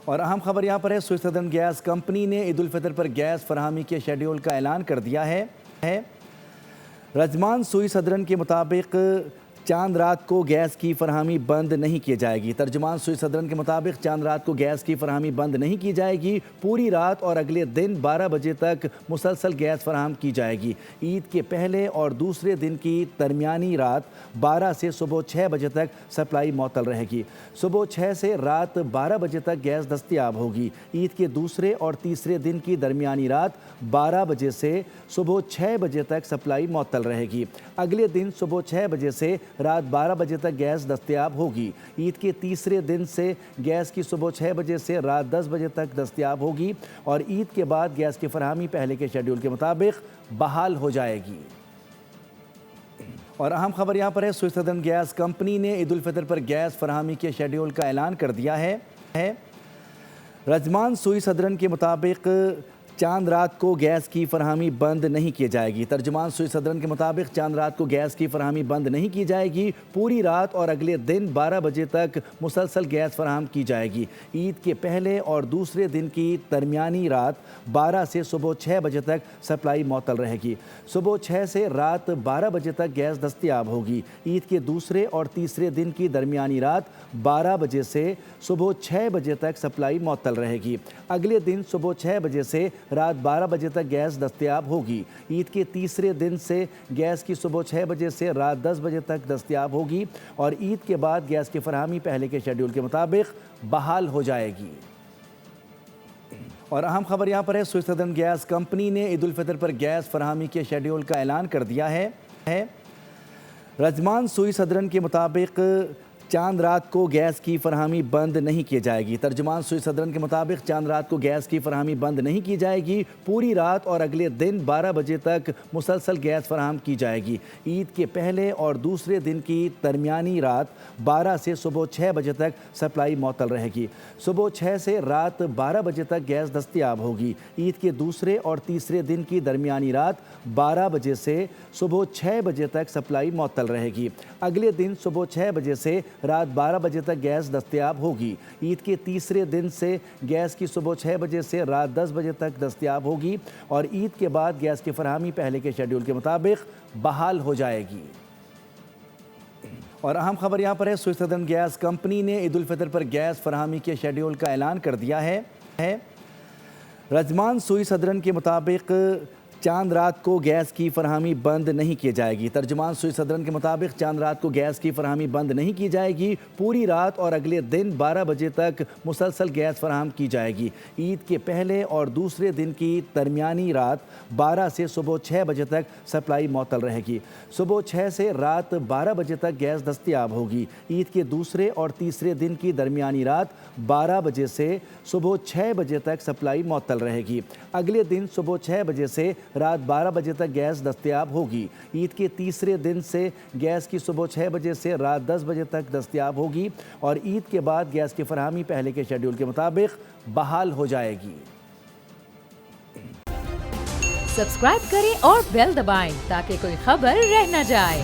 اور اہم خبر یہاں پر ہے، سوئس سدرن گیس کمپنی نے عید الفطر پر گیس فراہمی کے شیڈیول کا اعلان کر دیا ہے۔ رجمان سوئس سدرن کے مطابق چاند رات کو گیس کی فراہمی بند نہیں کی جائے گی۔ ترجمان سوئس سدرن کے مطابق چاند رات کو گیس کی فراہمی بند نہیں کی جائے گی، پوری رات اور اگلے دن 12 بجے تک مسلسل گیس فراہم کی جائے گی۔ عید کے پہلے اور دوسرے دن کی درمیانی رات 12 سے صبح 6 بجے تک سپلائی معطل رہے گی۔ صبح 6 سے رات 12 بجے تک گیس دستیاب ہوگی۔ عید کے دوسرے اور تیسرے دن کی درمیانی رات 12 بجے سے صبح 6 بجے تک سپلائی معطل رہے گی۔ اگلے دن صبح 6 بجے سے رات 12 بجے تک گیس دستیاب ہوگی۔ عید کے تیسرے دن سے گیس کی صبح 6 بجے سے رات 10 بجے تک دستیاب ہوگی اور عید کے بعد گیس کی فراہمی پہلے کے شیڈیول کے مطابق بحال ہو جائے گی۔ اور اہم خبر یہاں پر ہے، سوئس سدرن گیس کمپنی نے عید الفطر پر گیس فراہمی کے شیڈیول کا اعلان کر دیا ہے۔ رجمان سوئس سدرن کے مطابق چاند رات کو گیس کی فراہمی بند نہیں کی جائے گی۔ ترجمان سوئس سدرن کے مطابق چاند رات کو گیس کی فراہمی بند نہیں کی جائے گی، پوری رات اور اگلے دن 12 بجے تک مسلسل گیس فراہم کی جائے گی۔ عید کے پہلے اور دوسرے دن کی درمیانی رات 12 سے صبح 6 بجے تک سپلائی معطل رہے گی۔ صبح 6 سے رات 12 بجے تک گیس دستیاب ہوگی۔ عید کے دوسرے اور تیسرے دن کی درمیانی رات 12 بجے سے صبح 6 بجے تک سپلائی معطل رہے گی۔ اگلے دن صبح 6 بجے سے رات 12 بجے تک گیس دستیاب ہوگی۔ عید کے تیسرے دن سے گیس کی صبح 6 بجے سے رات 10 بجے تک دستیاب ہوگی اور عید کے بعد گیس کی فراہمی پہلے کے شیڈیول کے مطابق بحال ہو جائے گی۔ اور اہم خبر یہاں پر ہے، سوئس سدرن گیس کمپنی نے عید الفطر پر گیس فراہمی کے شیڈیول کا اعلان کر دیا ہے۔ رجمان سوئس سدرن کے مطابق چاند رات کو گیس کی فراہمی بند نہیں کی جائے گی۔ ترجمان سوئس سدرن کے مطابق چاند رات کو گیس کی فراہمی بند نہیں کی جائے گی، پوری رات اور اگلے دن 12 بجے تک مسلسل گیس فراہم کی جائے گی۔ عید کے پہلے اور دوسرے دن کی درمیانی رات 12 سے صبح 6 بجے تک سپلائی معطل رہے گی۔ صبح 6 سے رات 12 بجے تک گیس دستیاب ہوگی۔ عید کے دوسرے اور تیسرے دن کی درمیانی رات 12 بجے سے صبح 6 بجے تک سپلائی معطل رہے گی۔ اگلے دن صبح 6 بجے سے رات 12 بجے تک گیس دستیاب ہوگی۔ عید کے تیسرے دن سے گیس کی صبح 6 بجے سے رات 10 بجے تک دستیاب ہوگی اور عید کے بعد گیس کی فراہمی پہلے کے شیڈیول کے مطابق بحال ہو جائے گی۔ اور اہم خبر یہاں پر ہے، سوئس سدرن گیس کمپنی نے عید الفطر پر گیس فراہمی کے شیڈیول کا اعلان کر دیا ہے۔ رجمان سوئس سدرن کے مطابق چاند رات کو گیس کی فراہمی بند نہیں کی جائے گی۔ ترجمان سوئس سدرن کے مطابق چاند رات کو گیس کی فراہمی بند نہیں کی جائے گی، پوری رات اور اگلے دن 12 بجے تک مسلسل گیس فراہم کی جائے گی۔ عید کے پہلے اور دوسرے دن کی درمیانی رات 12 سے صبح 6 بجے تک سپلائی معطل رہے گی۔ صبح 6 سے رات 12 بجے تک گیس دستیاب ہوگی۔ عید کے دوسرے اور تیسرے دن کی درمیانی رات 12 بجے سے صبح 6 بجے تک سپلائی معطل رہے گی۔ اگلے دن صبح 6 بجے سے رات 12 بجے تک گیس دستیاب ہوگی۔ عید کے تیسرے دن سے گیس کی صبح 6 بجے سے رات 10 بجے تک دستیاب ہوگی اور عید کے بعد گیس کی فراہمی پہلے کے شیڈیول کے مطابق بحال ہو جائے گی۔ سبسکرائب کریں اور بیل دبائیں تاکہ کوئی خبر رہ نہ جائے۔